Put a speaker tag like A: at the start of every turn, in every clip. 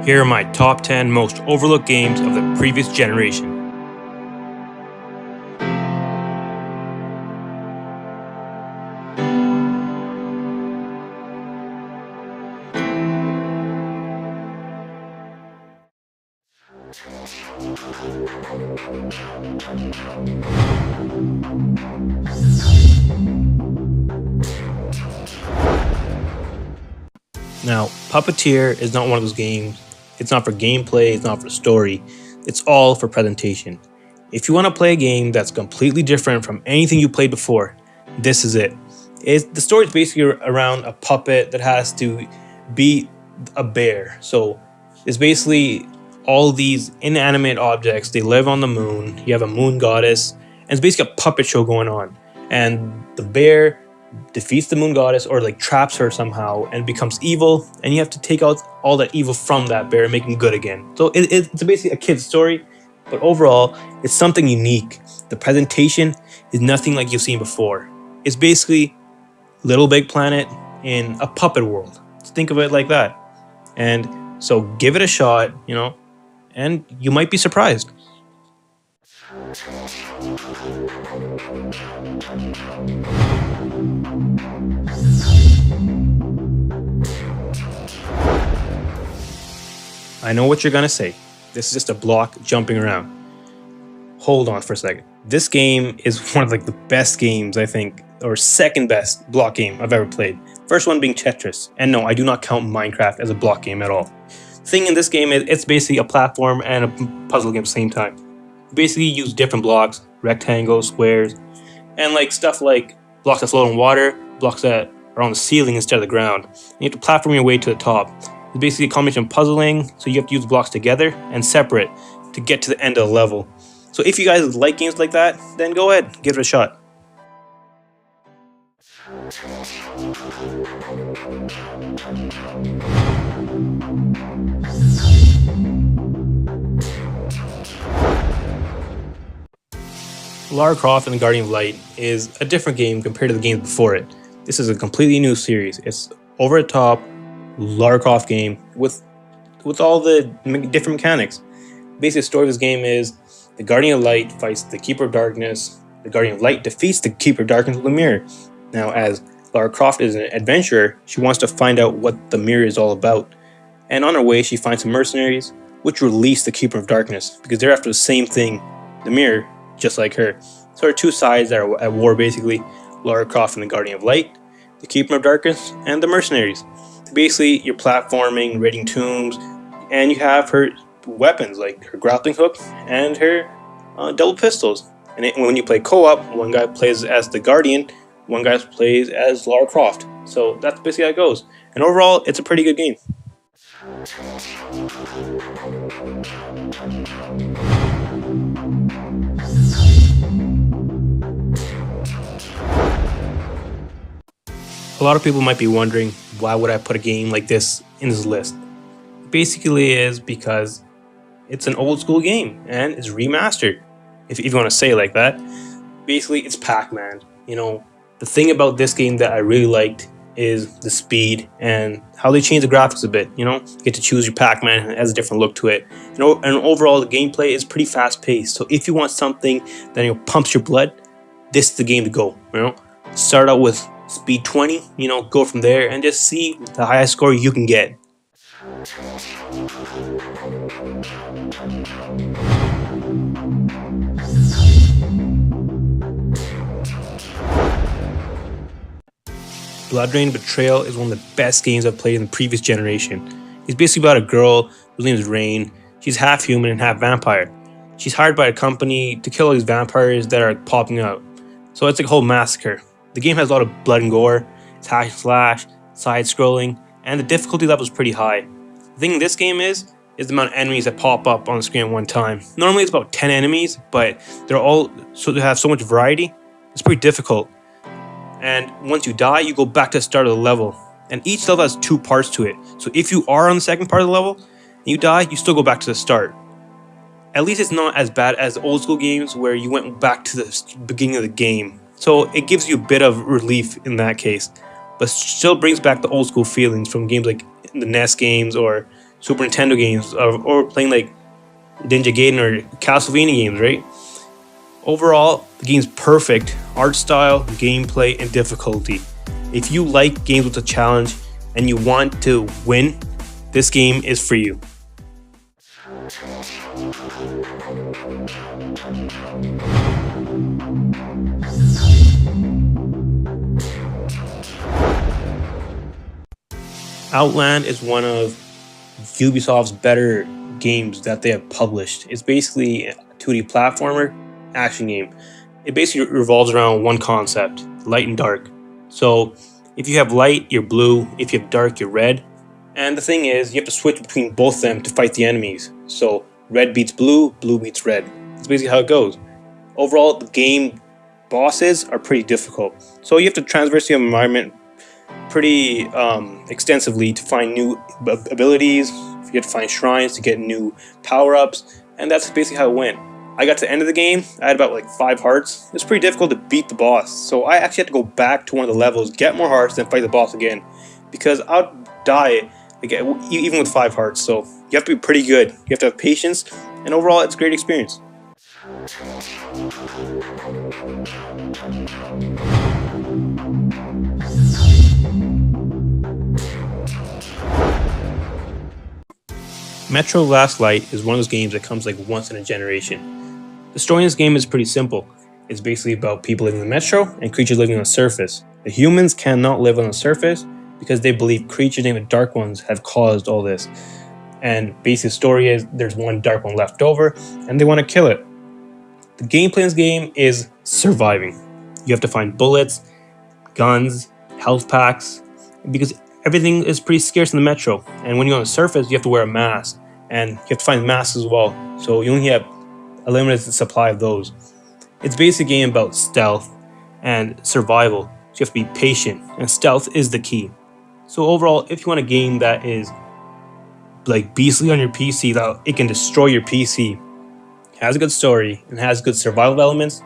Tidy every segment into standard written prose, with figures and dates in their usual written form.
A: Here are my top 10 most overlooked games of the previous generation. Now, Puppeteer is not one of those games. It's not for gameplay, it's not for story. It's all for presentation. If you want to play a game that's completely different from anything you played before, this is it. The story is basically around a puppet that has to beat a bear. So it's basically all these inanimate objects. They live on the moon. You have a moon goddess, and it's basically a puppet show going on. And the bear defeats the moon goddess, or like traps her somehow, and becomes evil, and you have to take out all that evil from that bear and make him good again. So it's basically a kid's story, but overall it's something unique. The presentation is nothing like you've seen before. It's basically Little Big Planet in a puppet world. Just think of it like that. And so give it a shot, and you might be surprised. I know what you're gonna say. This is just a block jumping around. Hold on for a second. This game is one of the best games, I think, or second best block game I've ever played. First one being Tetris. And no, I do not count Minecraft as a block game at all. The thing in this game is it's basically a platform and a puzzle game at the same time. You basically use different blocks, rectangles, squares, and stuff like blocks that float on water, blocks that are on the ceiling instead of the ground. And you have to platform your way to the top. It's basically a combination of puzzling, so you have to use blocks together and separate to get to the end of the level. So if you guys like games like that, then go ahead, give it a shot. Lara Croft and the Guardian of Light is a different game compared to the games before it. This is a completely new series. It's over the top Lara Croft game with all the different mechanics. Basically, the story of this game is the Guardian of Light fights the Keeper of Darkness. The Guardian of Light defeats the Keeper of Darkness with a mirror. Now, as Lara Croft is an adventurer, she wants to find out what the mirror is all about. And on her way, she finds some mercenaries, which release the Keeper of Darkness, because they're after the same thing, the mirror, just like her. So there are two sides that are at war, basically. Lara Croft and the Guardian of Light, the Keeper of Darkness, and the mercenaries. Basically, you're platforming, raiding tombs, and you have her weapons, like her grappling hook and her double pistols. And when you play co-op, one guy plays as the Guardian, one guy plays as Lara Croft. So that's basically how it goes. And overall, it's a pretty good game. A lot of people might be wondering, why would I put a game like this in this list? Basically is because it's an old school game and it's remastered, if you want to say it like that. Basically, it's PacMan. The thing about this game that I really liked is the speed and how they changed the graphics a bit. You get to choose your PacMan, it has a different look to it. And overall, the gameplay is pretty fast paced. So if you want something that pumps your blood, this is the game to go. Start out with speed 20, go from there and just see the highest score you can get. Bloodrayne Betrayal is one of the best games I've played in the previous generation. It's basically about a girl whose name is Rain. She's half human and half vampire. She's hired by a company to kill all these vampires that are popping up. So it's like a whole massacre. The game has a lot of blood and gore, it's hack and slash, side-scrolling, and the difficulty level is pretty high. The thing in this game is the amount of enemies that pop up on the screen at one time. Normally it's about 10 enemies, but they have so much variety, it's pretty difficult. And once you die, you go back to the start of the level. And each level has two parts to it. So if you are on the second part of the level, and you die, you still go back to the start. At least it's not as bad as old school games where you went back to the beginning of the game. So it gives you a bit of relief in that case, but still brings back the old school feelings from games like the NES games or Super Nintendo games, or playing like Ninja Gaiden or Castlevania games, right? Overall, the game's perfect art style, gameplay, and difficulty. If you like games with a challenge and you want to win, this game is for you. Outland is one of Ubisoft's better games that they have published. It's basically a 2D platformer action game. It basically revolves around one concept: light and dark. So if you have light, you're blue. If you have dark, you're red. And the thing is, you have to switch between both of them to fight the enemies. So red beats blue, blue beats red. That's basically how it goes. Overall, the game bosses are pretty difficult. So you have to traverse the environment pretty extensively to find new abilities. You have to find shrines to get new power-ups, and that's basically how it went. I got to the end of the game, I had about like 5 hearts. It was pretty difficult to beat the boss, so I actually had to go back to one of the levels, get more hearts, then fight the boss again, because I'd die even with 5 hearts. So you have to be pretty good. You have to have patience, and overall it's a great experience. Metro Last Light is one of those games that comes like once in a generation. The story in this game is pretty simple. It's basically about people living in the metro and creatures living on the surface. The humans cannot live on the surface because they believe creatures named the Dark Ones have caused all this. And basically the story is there's one Dark One left over and they want to kill it. The gameplay in this game is surviving. You have to find bullets, guns, health packs, because everything is pretty scarce in the metro. And when you're on the surface, you have to wear a mask. And you have to find masks as well. So you only have a limited supply of those. It's basically a game about stealth and survival. So you have to be patient, and stealth is the key. So overall, if you want a game that is like beastly on your PC, that it can destroy your PC, has a good story, and has good survival elements,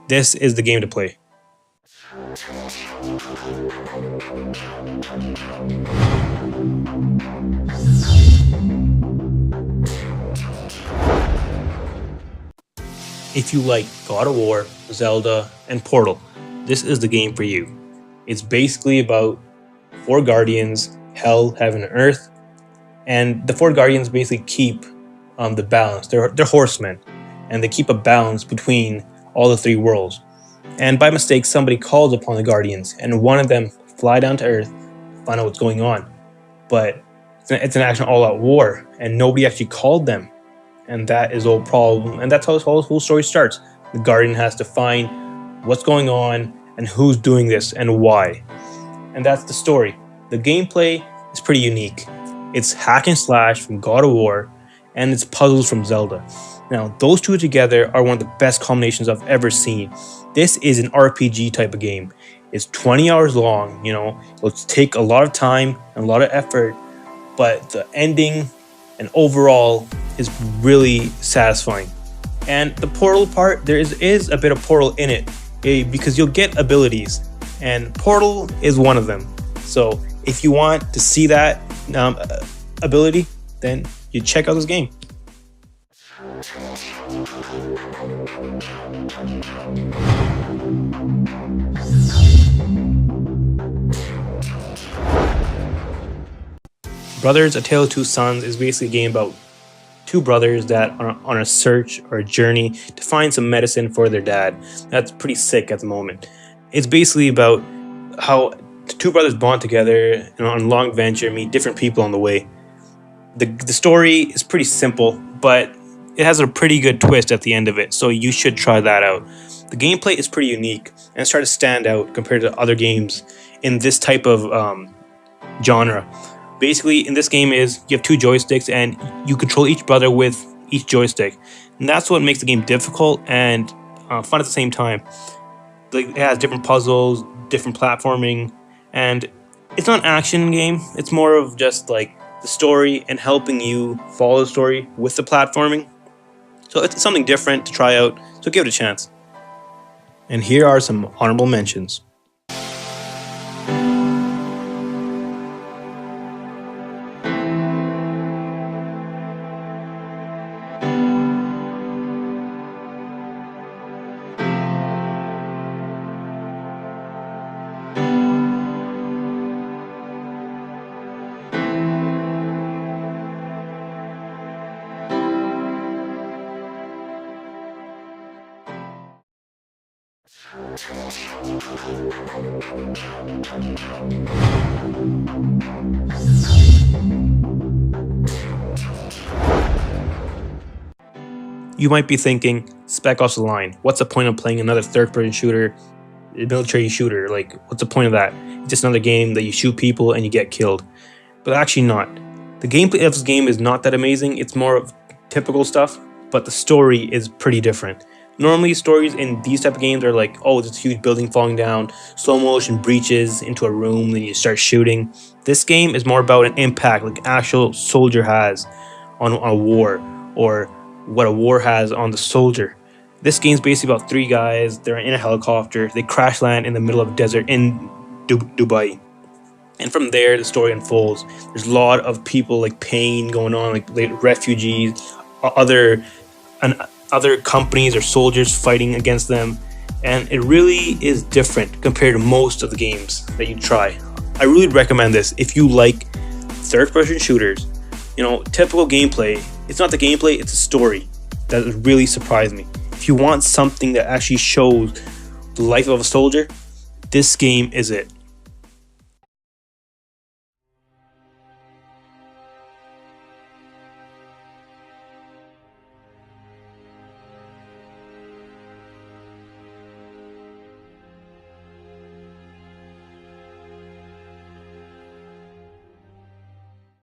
A: this is the game to play. If you like God of War, Zelda, and Portal, this is the game for you. It's basically about 4 guardians, hell, heaven, and earth, and the 4 guardians basically keep the balance. They're horsemen, and they keep a balance between all the 3 worlds. And by mistake, somebody calls upon the guardians, and one of them fly down to earth, find out what's going on. But it's an actual all-out war, and nobody actually called them. And that is a problem, and that's how this whole story starts. The guardian has to find what's going on and who's doing this and why. And that's the story. The gameplay is pretty unique. It's hack and slash from God of War, and it's puzzles from Zelda. Now, those two together are one of the best combinations I've ever seen. This is an RPG type of game. It's 20 hours long, it'll take a lot of time and a lot of effort, but the ending and overall is really satisfying. And the Portal part, there is a bit of Portal in it, because you'll get abilities, and Portal is one of them. So if you want to see that ability, then you check out this game. Brothers: A Tale of Two Sons is basically a game about 2 brothers that are on a search or a journey to find some medicine for their dad. That's pretty sick at the moment. It's basically about how 2 brothers bond together on a long venture, meet different people on the way. The story is pretty simple, but it has a pretty good twist at the end of it, so you should try that out. The gameplay is pretty unique, and it's starting to stand out compared to other games in this type of genre. Basically, in this game you have 2 joysticks, and you control each brother with each joystick. And that's what makes the game difficult and fun at the same time. It has different puzzles, different platforming, and it's not an action game. It's more of just like the story and helping you follow the story with the platforming. So it's something different to try out, so give it a chance. And here are some honorable mentions. You might be thinking, Spec Ops: The Line, what's the point of playing another third-person shooter, military shooter? Like, what's the point of that? It's just another game that you shoot people and you get killed. But actually not. The gameplay of this game is not that amazing. It's more of typical stuff, but the story is pretty different. Normally, stories in these type of games are like, oh, there's a huge building falling down, slow motion breaches into a room, then you start shooting. This game is more about an impact, like actual soldier has on a war, or what a war has on the soldier. This game's basically about 3 guys. They're in a helicopter. They crash land in the middle of a desert in Dubai. And from there, the story unfolds. There's a lot of people like pain going on, like refugees, other companies or soldiers fighting against them. And it really is different compared to most of the games that you try. I really recommend this if you like third-person shooters. You know, typical gameplay. It's not the gameplay, it's the story that really surprised me. If you want something that actually shows the life of a soldier, this game is it.